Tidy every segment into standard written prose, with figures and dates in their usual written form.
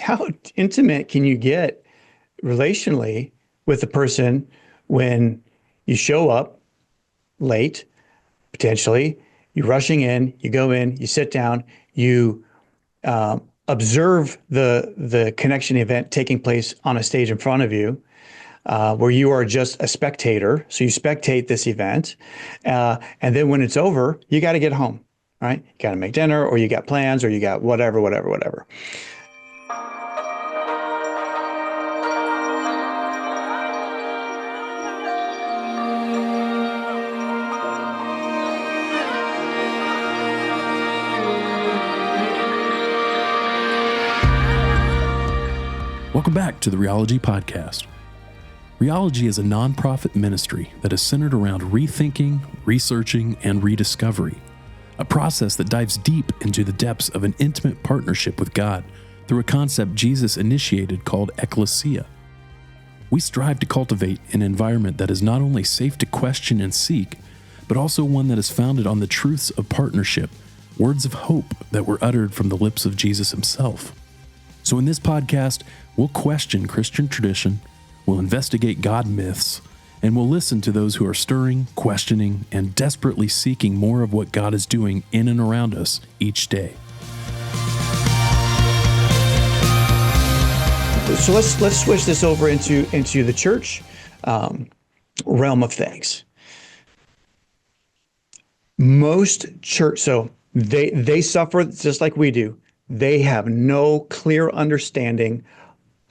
how intimate can you get relationally with a person when you show up late, potentially, you're rushing in, you go in, you sit down, you observe the connection event taking place on a stage in front of you, where you are just a spectator. So you spectate this event. And then when it's over, you got to get home, right? You got to make dinner, or you got plans, or you got whatever, whatever, whatever. Welcome back to the Reology Podcast. Reology is a nonprofit ministry that is centered around rethinking, researching, and rediscovery, a process that dives deep into the depths of an intimate partnership with God through a concept Jesus initiated called ecclesia. We strive to cultivate an environment that is not only safe to question and seek, but also one that is founded on the truths of partnership, words of hope that were uttered from the lips of Jesus himself. So in this podcast, we'll question Christian tradition, we'll investigate God myths, and we'll listen to those who are stirring, questioning, and desperately seeking more of what God is doing in and around us each day. So let's switch this over into the church realm of things. Most church, so they suffer just like we do. They have no clear understanding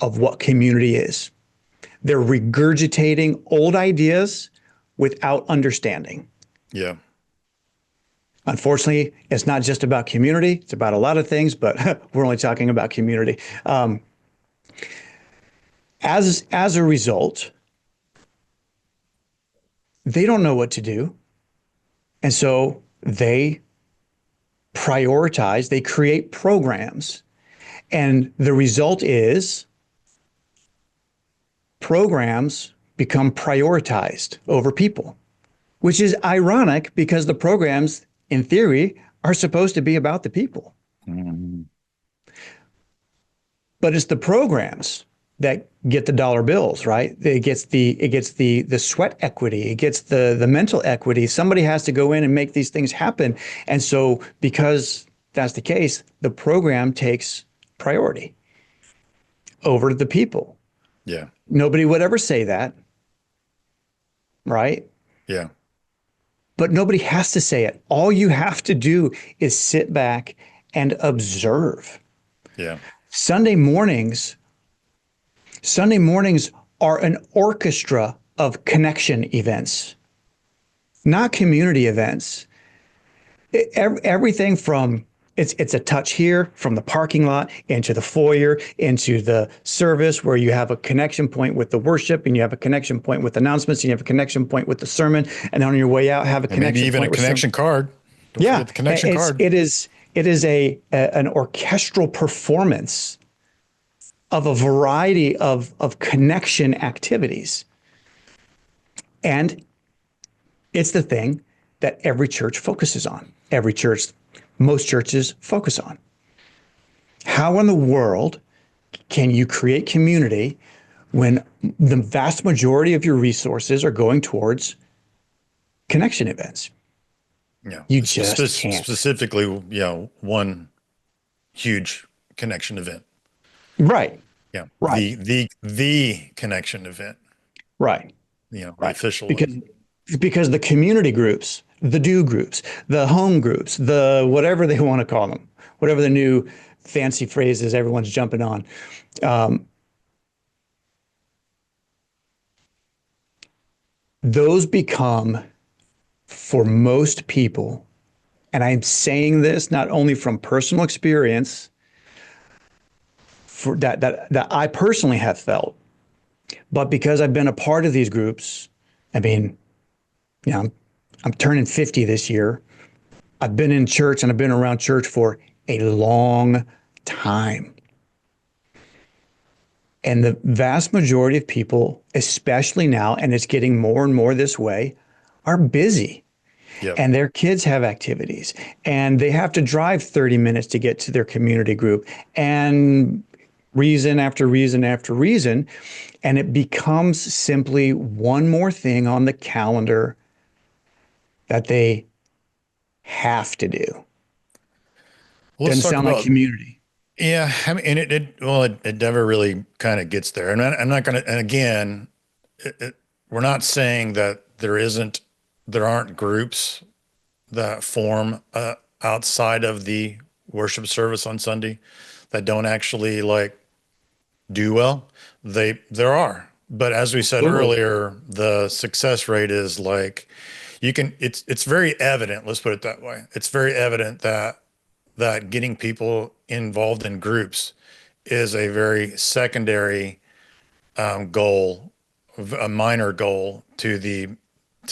of what community is. They're regurgitating old ideas without understanding. Yeah. Unfortunately, it's not just about community. It's about a lot of things, but we're only talking about community. As a result, they don't know what to do. And so they prioritize, they create programs. And the result is programs become prioritized over people, which is ironic because the programs, in theory, are supposed to be about the people. Mm-hmm. But it's the programs that get the dollar bills, right? It gets the sweat equity, it gets the mental equity. Somebody has to go in and make these things happen. And so because that's the case, the program takes priority over the people. Yeah. Nobody would ever say that, right? Yeah. But nobody has to say it. All you have to do is sit back and observe. Yeah. Sunday mornings are an orchestra of connection events, not community events. Everything from it's a touch here from the parking lot into the foyer, into the service where you have a connection point with the worship, and you have a connection point with announcements, and you have a connection point with the sermon, and on your way out have a and connection maybe even point a connection card. Don't forget the connection card. It is an orchestral performance of a variety of connection activities. And it's the thing that every church focuses on. Most churches focus on. How in the world can you create community when the vast majority of your resources are going towards connection events? Yeah. You just can't. Specifically, one huge connection event. Right. Yeah. Right. The connection event. Right. Right. Official one. Because the community groups, the do groups, the home groups, the whatever they want to call them, whatever the new fancy phrases everyone's jumping on. Those become, for most people, and I'm saying this not only from personal experience, for that I personally have felt, but because I've been a part of these groups. I mean, I'm turning 50 this year. I've been in church and I've been around church for a long time. And the vast majority of people, especially now, and it's getting more and more this way, are busy. Yep. And their kids have activities and they have to drive 30 minutes to get to their community group. And reason after reason after reason, and it becomes simply one more thing on the calendar that they have to do. Well, let's Doesn't talk sound like about, community. yeah, I mean, it never really kind of gets there. And I'm not going to, and again, we're not saying that there aren't groups that form outside of the worship service on Sunday that don't actually like do well. There are, but as we said Absolutely. earlier, the success rate is like it's very evident. Let's put it that way. It's very evident that getting people involved in groups is a very secondary goal, a minor goal to the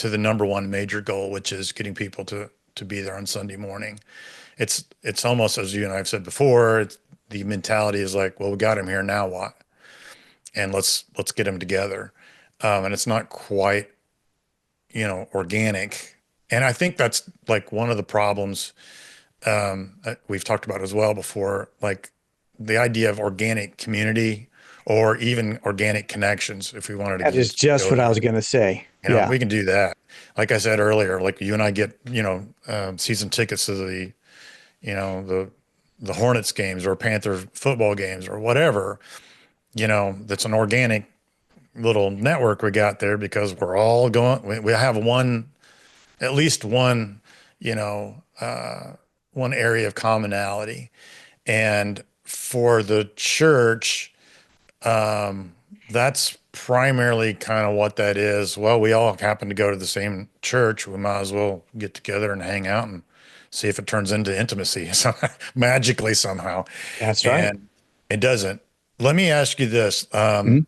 number one major goal, which is getting people to be there on Sunday morning. It's almost, as you and I have said before, the mentality is like, well, we got him here, now what? And let's get them together. And it's not quite, organic. And I think that's like one of the problems that we've talked about as well before, like the idea of organic community or even organic connections, if we wanted to That is just just go what I there. was going to say. You know, Yeah, we can do that. Like I said earlier, like you and I get, season tickets to the Hornets games or Panther football games or whatever, that's an organic little network we got there because we're all going, we have at least one, you know, uh, one area of commonality. And for the church, um, that's primarily kind of what that is. Well, we all happen to go to the same church. We might as well get together and hang out and see if it turns into intimacy magically somehow. that's right. And it doesn't. Let me ask you this. Mhm.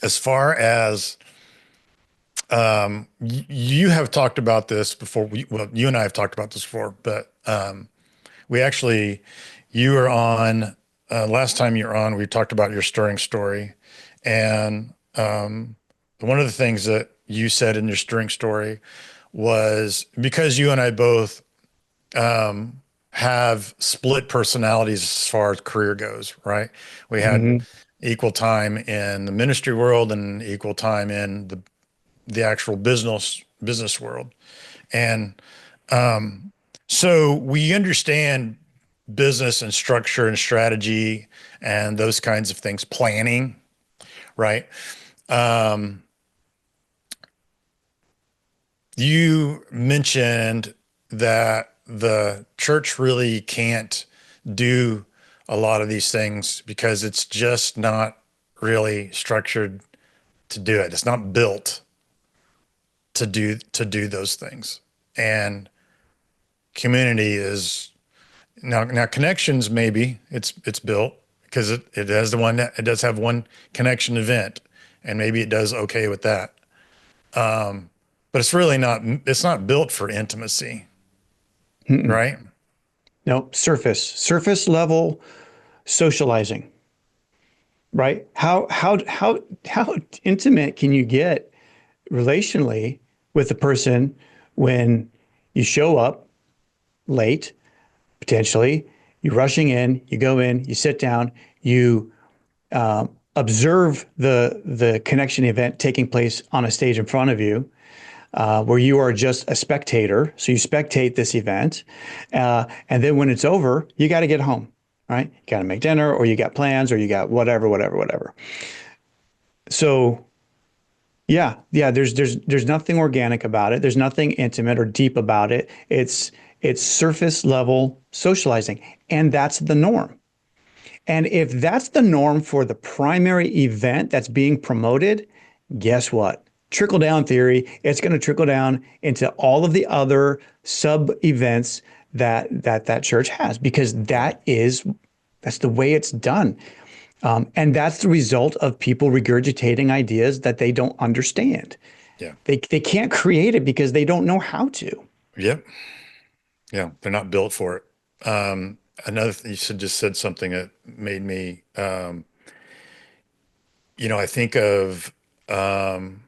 As far as you have talked about this before, well, you and I have talked about this before, but we actually, you were on, last time you were on, we talked about your stirring story. And one of the things that you said in your stirring story was because you and I both have split personalities as far as career goes, right? We had Mhm. equal time in the ministry world and equal time in the actual business world. And so we understand business and structure and strategy and those kinds of things, planning, right? Um, you mentioned that the church really can't do a lot of these things because it's just not really structured to do it. It's not built to do those things. And community is now connections, maybe it's built because it has it does have one connection event, and maybe it does okay with that. But it's not built for intimacy, Mm-mm. right? No, surface level socializing, right? How intimate can you get relationally with a person when you show up late, potentially, you're rushing in, you go in, you sit down, you observe the connection event taking place on a stage in front of you, where you are just a spectator. So you spectate this event, and then when it's over, you got to get home, right? You got to make dinner, or you got plans, or you got whatever, whatever, whatever. So yeah. There's nothing organic about it. There's nothing intimate or deep about it. It's surface level socializing, and that's the norm. And if that's the norm for the primary event that's being promoted, guess what? Trickle down theory, it's going to trickle down into all of the other sub events that church has because Right. that's the way it's done. And that's the result of people regurgitating ideas that they don't understand. Yeah. They can't create it because they don't know how to. Yep. Yeah. They're not built for it. You just said something that made me, I think of, um,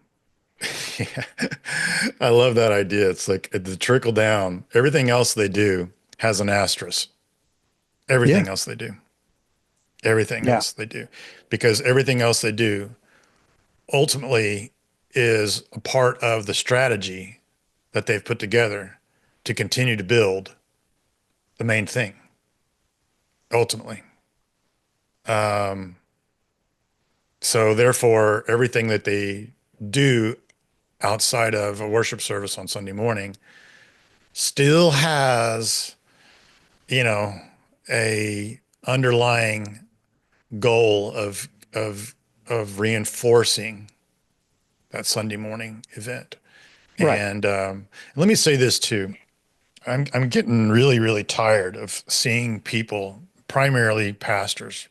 I love that idea. It's like the trickle down. Everything else they do has an asterisk. Yeah. Everything else they do. everything Yeah. else they do, because everything else they do ultimately is a part of the strategy that they've put together to continue to build the main thing ultimately. So therefore, everything that they do outside of a worship service on Sunday morning still has, you know, a underlying goal of reinforcing that Sunday morning event. Right. And let me say this too. I'm getting really, really tired of seeing people, primarily pastors.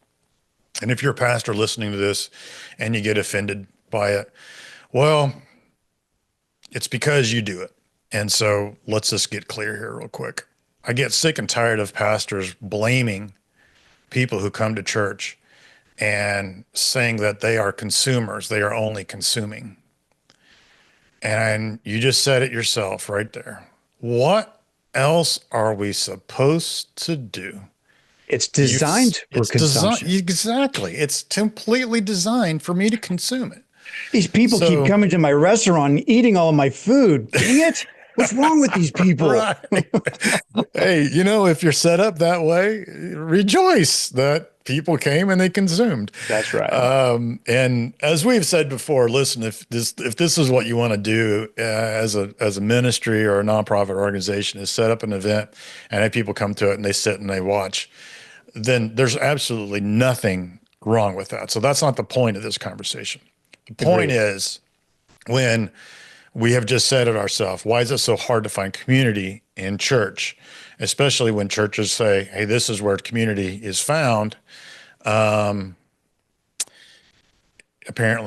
And if you're a pastor listening to this and you get offended by it, well, it's because you do it. And so let's just get clear here real quick. I get sick and tired of pastors blaming people who come to church and saying that they are consumers, they are only consuming. And you just said it yourself right there. What else are we supposed to do? It's You've, designed for it's designed, consumption. exactly. It's completely designed for me to consume it. These people keep So, coming to my restaurant and eating all of my food. Dang it. What's wrong with these people? right. Hey, if you're set up that way, rejoice that people came and they consumed. That's right. And as we've said before, listen, if this is what you want to do as a ministry or a nonprofit organization, is set up an event and have people come to it and they sit and they watch, then there's absolutely nothing wrong with that. So that's not the point of this conversation. The point Agreed. is, when we have just said it ourselves, why is it so hard to find community in church, especially when churches say, hey, this is where community is found? Apparently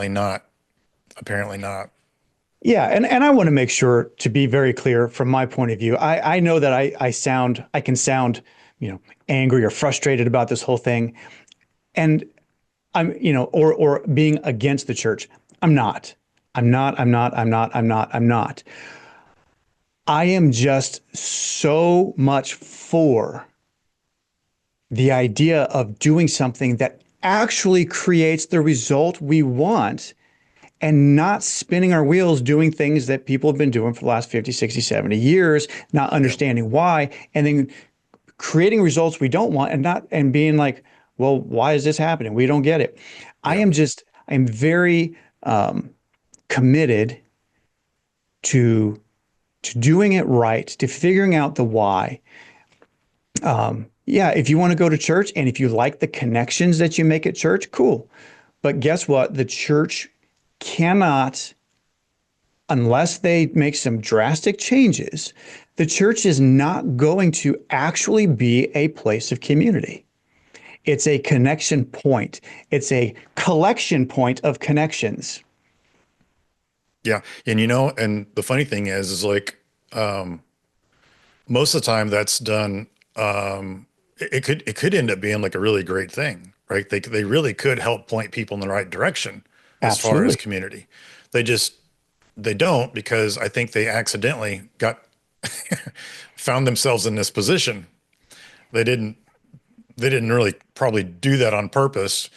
not. Apparently not. Yeah, and I want to make sure to be very clear from my point of view. I know that I can sound, angry or frustrated about this whole thing. And or being against the church. I'm not. I'm not. I'm not. I'm not. I'm not. I'm not. I am just so much for the idea of doing something that actually creates the result we want and not spinning our wheels doing things that people have been doing for the last 50, 60, 70 years, not Yep. understanding why, and then creating results we don't want and being like, well, why is this happening? We don't get it. Yep. I'm very committed to doing it right, to figuring out the why. Yeah, if you want to go to church and if you like the connections that you make at church, cool. But guess what? The church cannot, unless they make some drastic changes, the church is not going to actually be a place of community. It's a connection point. It's a collection point of connections. Yeah. And the funny thing is like, most of the time that's done, it could end up being like a really great thing, right? They really could help point people in the right direction as far as Absolutely. community. They just they don't, because I think they accidentally got found themselves in this position. They didn't they didn't really probably do that on purpose,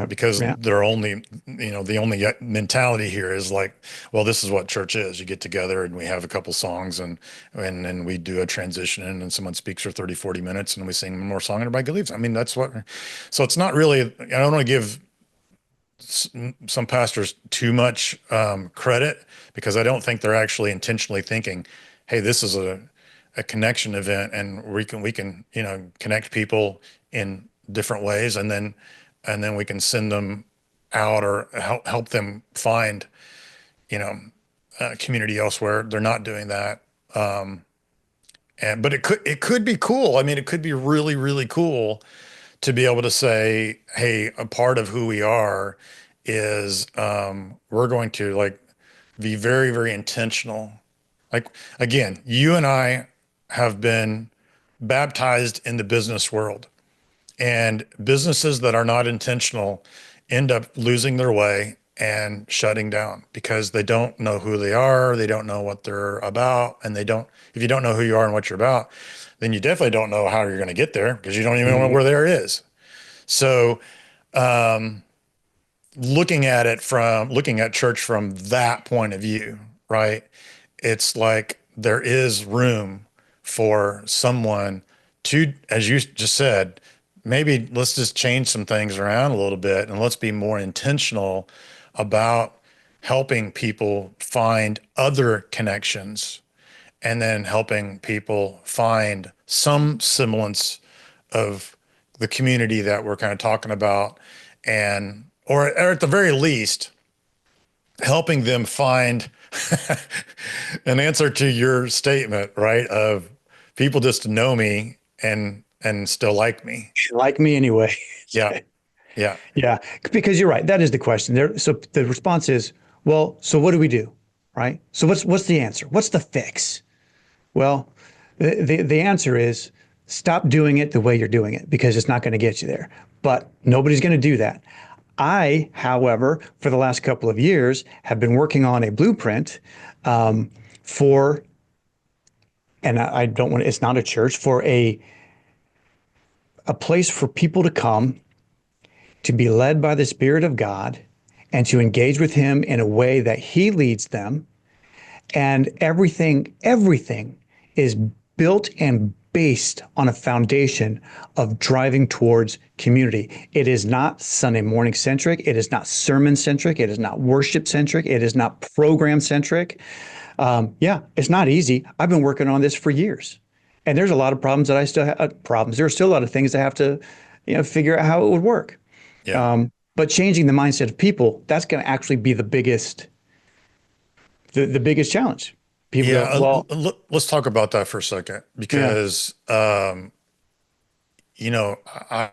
because Yeah. they're only, the only mentality here is like, well, this is what church is. You get together and we have a couple songs, and then we do a transition, and someone speaks for 30, 40 minutes and we sing one more song and everybody leaves. I mean, that's what, so it's not really, I don't want to give some pastors too much credit, because I don't think they're actually intentionally thinking, hey, this is a connection event and we can connect people in different ways, and then we can send them out or help them find you know community elsewhere. They're not doing that. But it could be cool. I mean, it could be really, really cool to be able to say, hey, a part of who we are is, we're going to like be very, very intentional. Like, again, you and I have been baptized in the business world, and businesses that are not intentional end up losing their way and shutting down because they don't know who they are, they don't know what they're about, and they don't, if you don't know who you are and what you're about, then you definitely don't know how you're going to get there, because you don't even know Mhm. where there is. So looking at church from that point of view, right? It's like there is room for someone to, as you just said, maybe let's just change some things around a little bit and let's be more intentional about helping people find other connections and then helping people find some semblance of the community that we're kind of talking about, and or at the very least helping them find an answer to your statement, right? Of people just know me and still like me. Like me anyway. Yeah. Yeah. Yeah, because you're right. That is the question. There. So the response is, well, so what do we do? Right? So what's the answer? What's the fix? Well, the answer is stop doing it the way you're doing it because it's not going to get you there. But nobody's going to do that. I, however, for the last couple of years, have been working on a blueprint for, and I don't want to, it's not a church, for a place for people to come to be led by the Spirit of God and to engage with Him in a way that He leads them. And everything is built and based on a foundation of driving towards community. It is not Sunday morning centric. It is not sermon centric. It is not worship centric. It is not program centric. Yeah, it's not easy. I've been working on this for years. And there's a lot of problems that I still have problems. There are still a lot of things I have to, figure out how it would work. Yeah. But changing the mindset of people, that's going to actually be the biggest challenge. People Yeah. go, well, Let's talk about that for a second yeah, because, I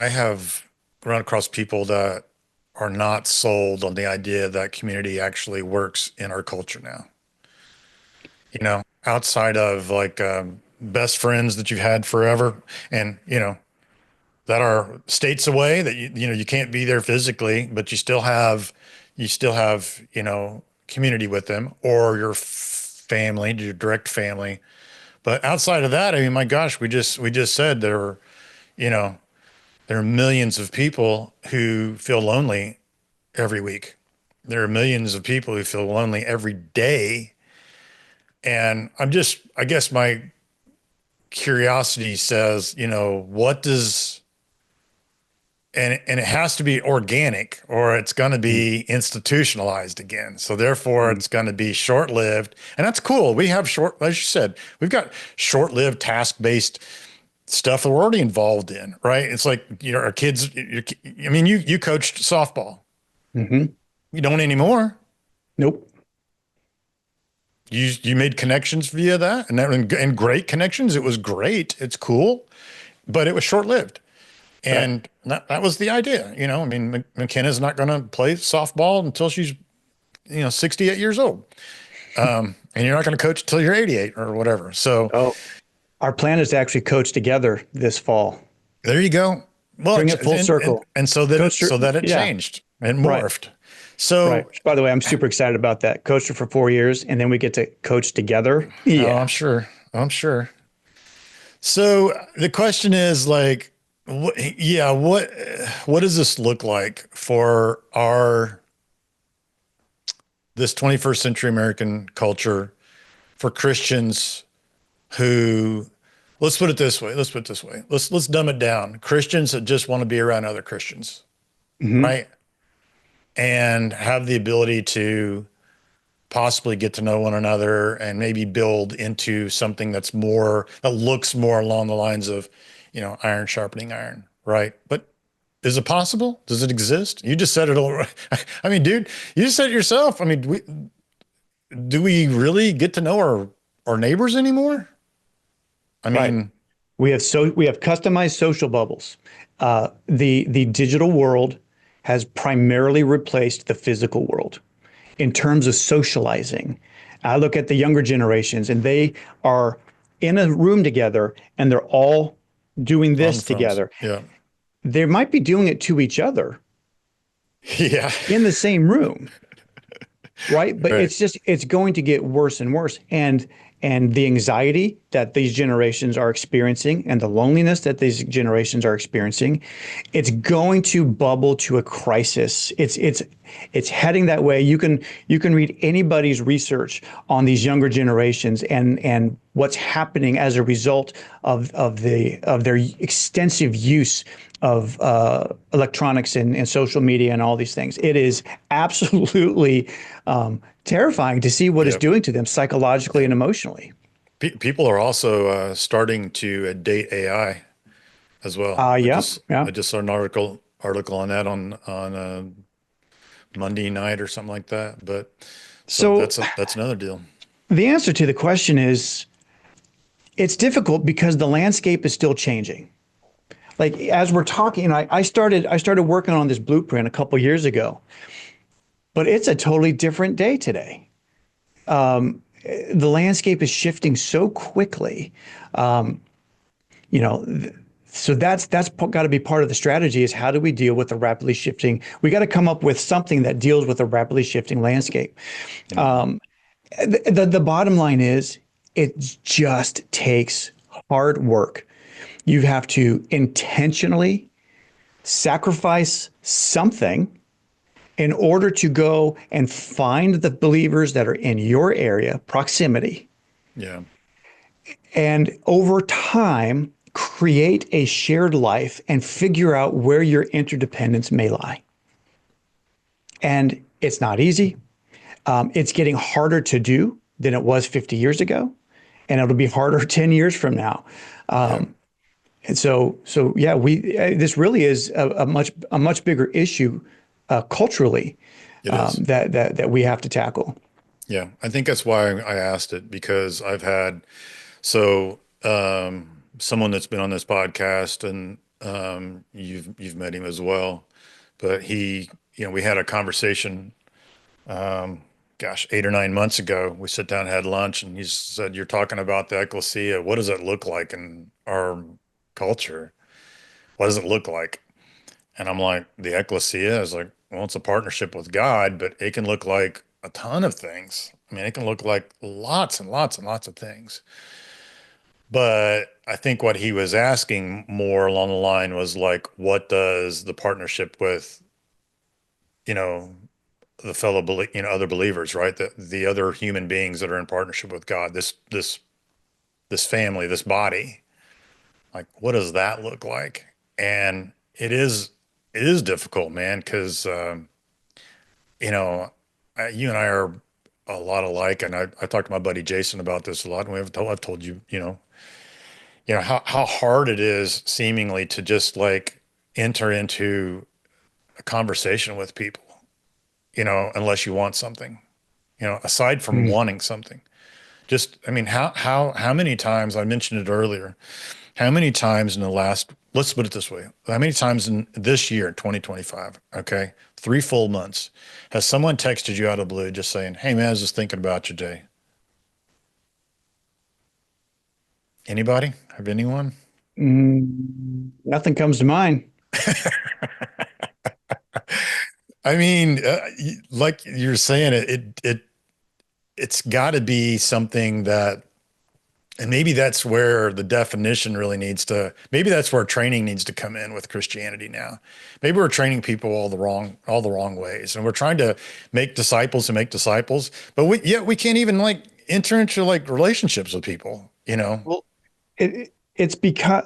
have run across people that are not sold on the idea that community actually works in our culture now. Outside of like best friends that you've had forever and, that are states away that you can't be there physically, but you still have, community with them or your family, your direct family. But outside of that, I mean, my gosh, we just said you know, there are millions of people who feel lonely every week. There are millions of people who feel lonely every day. And I guess my curiosity says, what does, and it has to be organic or it's going to be institutionalized again. So therefore mm, it's going to be short-lived. And that's cool. We have as you said, we've got short-lived task-based stuff that we're already involved in, right? It's like, our kids, I mean, you coached softball. mm-hmm. You don't anymore. Nope. You made connections via that and great connections. It was great. It's cool, but it was short-lived. Right. And that was the idea. I mean, McKenna's not going to play softball until she's, 68 years old. And you're not going to coach until you're 88 or whatever. So Oh, our plan is to actually coach together this fall. there you go. Well, Bring it full circle. and so that Coach, it yeah, changed and right, morphed. So, right. By the way, I'm super excited about that. Coached her for 4 years, and then we get to coach together. oh, I'm Yeah. sure. I'm sure. So the question is like, what does this look like for this 21st century American culture for Christians who, let's put it this way. Let's dumb it down. Christians that just want to be around other Christians, Hmm. right? And have the ability to possibly get to know one another and maybe build into something that looks more along the lines of, iron sharpening iron, right? But is it possible? Does it exist? You just said it all. I mean, dude, you just said it yourself. I mean, do we really get to know our neighbors anymore? I Right. mean, We have customized social bubbles. The digital world has primarily replaced the physical world in terms of socializing. I look at the younger generations, and they are in a room together, and they're all doing on the this phones. together. Yeah. They might be doing it to each other Yeah. in the same room, right? But Right. it's going to get worse and worse. And and the anxiety that these generations are experiencing and the loneliness that these generations are experiencing, it's going to bubble to a crisis. It's heading that way. You can read anybody's research on these younger generations and what's happening as a result of their extensive use of electronics and social media and all these things. It is absolutely terrifying to see what it's Yeah. doing to them psychologically and emotionally. People are also starting to date AI as well. Yeah, yeah. I just saw an article on that on Monday night or something like that. But so So that's another deal. the answer to the question is it's difficult because the landscape is still changing. Like as we're talking, I started working on this blueprint a couple years ago, but it's a totally different day today. The landscape is shifting so quickly. You know, so that's got to be part of the strategy is how do we deal with the rapidly shifting? We got to come up with something that deals with a rapidly shifting landscape. Mm. The bottom line is it just takes hard work. You have to intentionally sacrifice something in order to go and find the believers that are in your area, proximity, Yeah. and over time create a shared life and figure out where your interdependence may lie. And it's not easy. It's getting harder to do than it was 50 years ago, and it'll be harder 10 years from now. Yeah. And so yeah, this really is a much bigger issue culturally It is. that we have to tackle. Yeah. I think that's why I asked it because I've had so someone that's been on this podcast and you've met him as well, but we had a conversation gosh, 8 or 9 months ago. We sat down and had lunch, and he said, "You're talking about the ecclesia. What does it look like in our culture? What does it look like?" And I'm like, "The ecclesia is like, well, it's a partnership with God, but it can look like a ton of things. I mean, it can look like lots and lots and lots of things." But I think what he was asking more along the line was like, what does the partnership with, you know, the other believers, right? The other human beings that are in partnership with God, this family, this body, like what does that look like? And it is difficult, man, because you know, you and I are a lot alike, and I talked to my buddy Jason about this a lot, and I've told you, how hard it is seemingly to just like enter into a conversation with people, unless you want something, aside from Mm. wanting something. Just, I mean, how many times I mentioned it earlier, how many times in the last, let's put it this way, how many times in this year, 2025, okay, 3 full months, has someone texted you out of the blue just saying, "Hey man, I was just thinking about your day"? Anybody? Have anyone? Nothing comes to mind. I mean, like you're saying, it's got to be something that, and maybe that's where the definition really maybe that's where training needs to come in with Christianity now. Maybe we're training people all the wrong ways, and we're trying to make disciples and make disciples, but we can't even like enter into like relationships with people, you know? Well, it's because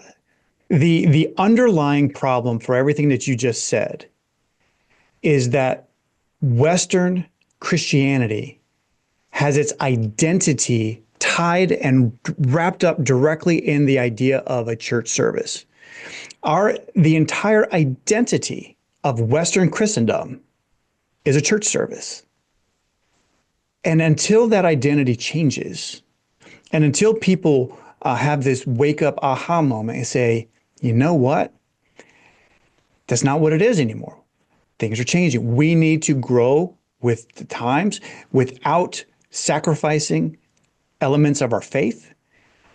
the underlying problem for everything that you just said is that Western Christianity has its identity tied and wrapped up directly in the idea of a church service. The entire identity of Western Christendom is a church service. And until that identity changes, and until people have this wake up aha moment and say, you know what? That's not what it is anymore. Things are changing. We need to grow with the times without sacrificing elements of our faith.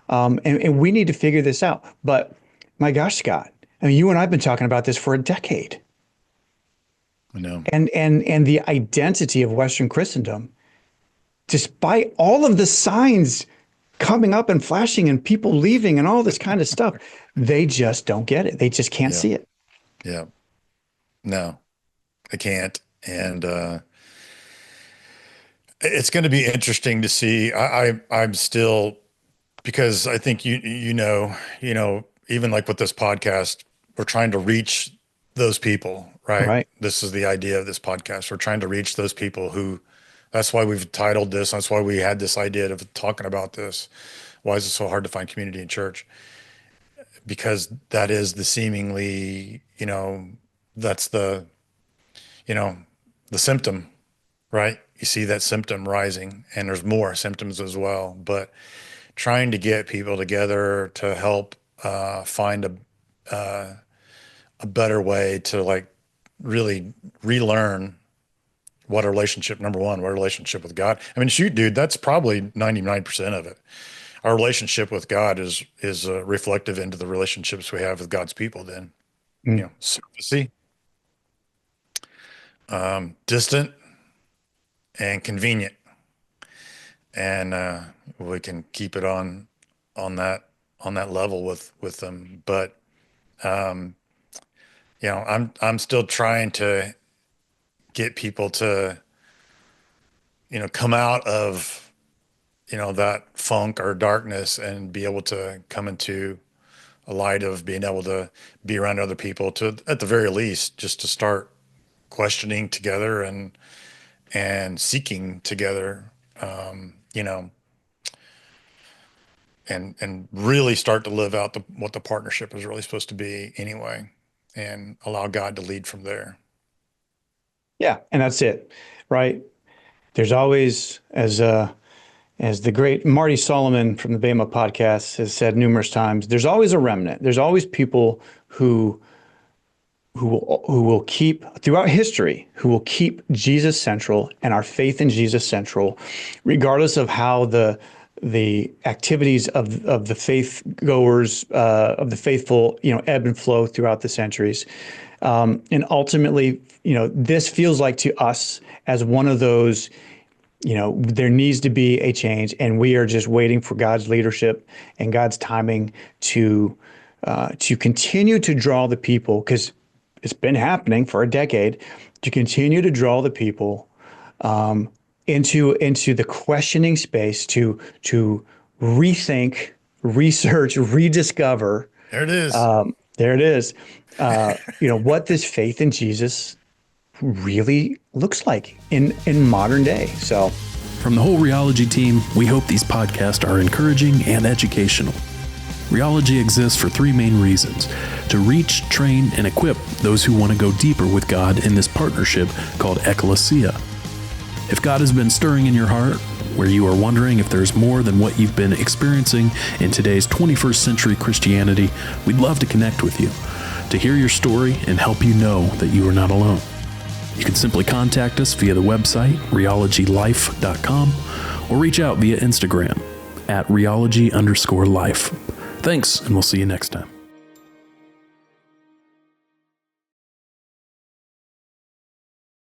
And we need to figure this out. But my gosh, Scott, I mean, you and I have been talking about this for a decade. I know. And the identity of Western Christendom, despite all of the signs coming up and flashing and people leaving and all this kind of stuff. They just don't get it. They just can't Yeah. see it. Yeah. No, I can't. And it's going to be interesting to see. I'm still, because I think even like with this podcast, we're trying to reach those people, right? Right. This is the idea of this podcast. We're trying to reach those people who, that's why we've titled this. That's why we had this idea of talking about this. Why is it so hard to find community in church? Because that is the seemingly, that's the symptom, right? You see that symptom rising, and there's more symptoms as well. But trying to get people together to help find a better way to like really relearn what a relationship, number one, what a relationship with God. I mean, shoot, dude, that's probably 99% of it. Our relationship with God is reflective into the relationships we have with God's people. Then, Mm. surfacey, distant, and convenient, and we can keep it on that level with them. But I'm still trying to get people to come out of that funk or darkness and be able to come into a light of being able to be around other people, to at the very least just to start questioning together and seeking together, you know, and really start to live out what the partnership is really supposed to be anyway, and allow God to lead from there. Yeah. And that's it. Right. There's always, as the great Marty Solomon from the Bema podcast has said numerous times, there's always a remnant. There's always people who will keep throughout history, who will keep Jesus central and our faith in Jesus central, regardless of how the activities of the faith goers, of the faithful, ebb and flow throughout the centuries. And ultimately, this feels like to us as one of those, there needs to be a change, and we are just waiting for God's leadership and God's timing to continue to draw the people, because it's been happening for a decade, to continue to draw the people into the questioning space, to rethink, research, rediscover. There it is. There it is. What this faith in Jesus really looks like in modern day. So, from the whole Rheology team, we hope these podcasts are encouraging and educational. Rheology exists for three main reasons: to reach, train, and equip those who want to go deeper with God in this partnership called ecclesia. If God has been stirring in your heart, where you are wondering if there's more than what you've been experiencing in today's 21st century Christianity, we'd love to connect with you, to hear your story and help you know that you are not alone. You can simply contact us via the website, rheologylife.com, or reach out via Instagram at rheology_life. Thanks, and we'll see you next time.